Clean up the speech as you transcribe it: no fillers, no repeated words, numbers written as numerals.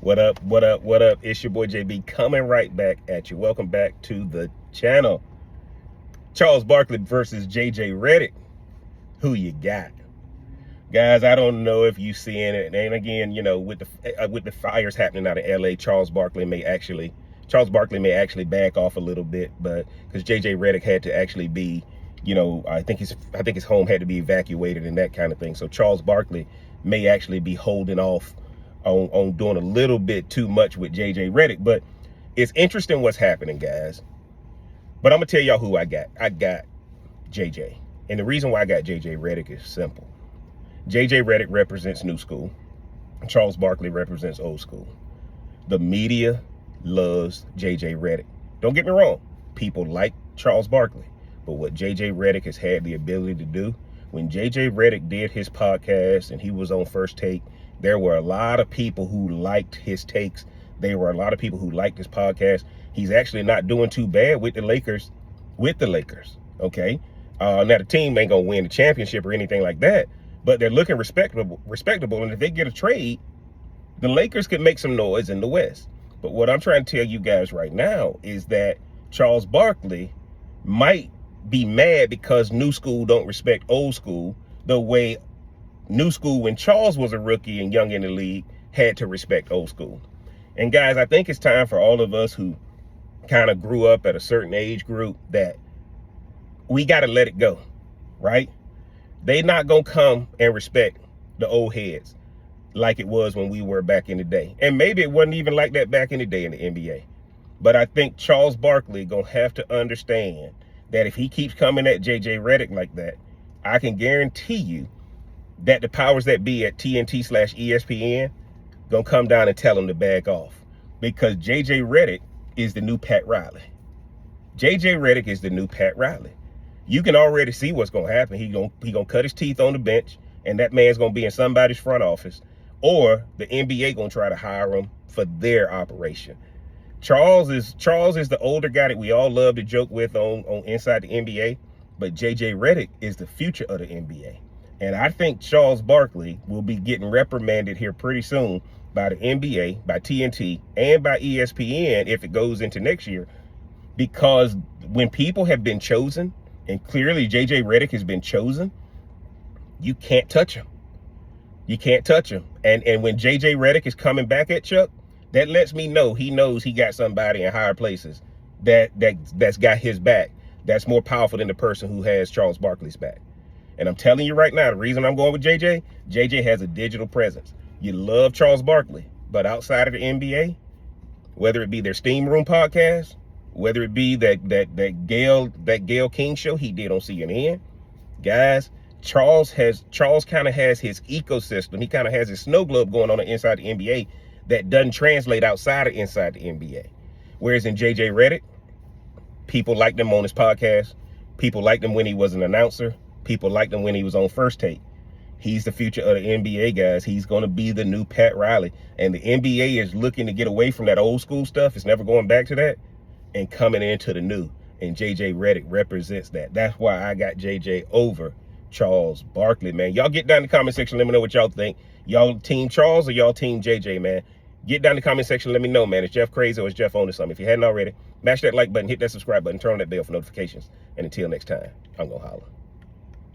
What up, what up, what up? It's your boy JB coming right back at you. Welcome back to the channel. Charles Barkley versus JJ Redick. Who you got? Guys, I don't know if you seeing it. And again, you know, with the fires happening out of LA, Charles Barkley may actually back off a little bit, but because JJ Redick had to actually be, you know, I think his home had to be evacuated and that kind of thing. So Charles Barkley may actually be holding off on doing a little bit too much with JJ Redick. But it's interesting what's happening, guys. But I'm gonna tell y'all who I got. I got JJ. And the reason why I got JJ Redick is simple. JJ Redick represents new school. Charles Barkley represents old school. The media loves JJ Redick. Don't get me wrong. People like Charles Barkley. But what JJ Redick has had the ability to do, when JJ Redick did his podcast and he was on First Take, there were a lot of people who liked his takes. There were a lot of people who liked his podcast. He's actually not doing too bad with the Lakers. Okay. Now the team ain't gonna win the championship or anything like that, but they're looking respectable. And if they get a trade, the Lakers could make some noise in the West. But what I'm trying to tell you guys right now is that Charles Barkley might be mad because new school don't respect old school the way new school, when Charles was a rookie and young in the league, had to respect old school. And guys, I think it's time for all of us who kind of grew up at a certain age group that we got to let it go, right? They not going to come and respect the old heads like it was when we were back in the day. And maybe it wasn't even like that back in the day in the NBA. But I think Charles Barkley going to have to understand that if he keeps coming at JJ Redick like that, I can guarantee you that the powers that be at TNT/ESPN gonna come down and tell him to back off, because JJ Redick is the new Pat Riley. JJ Redick is the new Pat Riley. You can already see what's gonna happen. He gonna cut his teeth on the bench, and that man's gonna be in somebody's front office, or the NBA gonna try to hire him for their operation. Charles is the older guy that we all love to joke with on Inside the NBA, but JJ Redick is the future of the NBA. And I think Charles Barkley will be getting reprimanded here pretty soon by the NBA, by TNT, and by ESPN if it goes into next year. Because when people have been chosen, and clearly JJ Redick has been chosen, you can't touch him. You can't touch him. And when JJ Redick is coming back at Chuck, that lets me know he knows he got somebody in higher places that's got his back, that's more powerful than the person who has Charles Barkley's back. And I'm telling you right now, the reason I'm going with JJ has a digital presence. You love Charles Barkley, but outside of the NBA, whether it be their Steam Room podcast, whether it be that Gayle King show he did on CNN, guys, Charles kind of has his ecosystem. He kind of has his snow globe going on inside the NBA that doesn't translate outside of inside the NBA. Whereas in JJ Redick, people liked him on his podcast. People liked him when he was an announcer. People liked him when he was on First Take. He's the future of the NBA, guys. He's going to be the new Pat Riley. And the NBA is looking to get away from that old school stuff. It's never going back to that. And coming into the new. And JJ Redick represents that. That's why I got JJ over Charles Barkley, man. Y'all get down in the comment section. Let me know what y'all think. Y'all team Charles or y'all team JJ, man? Get down in the comment section. Let me know, man. Is Jeff crazy or is Jeff on to something? If you hadn't already, mash that like button, hit that subscribe button, turn on that bell for notifications. And until next time, I'm going to holler.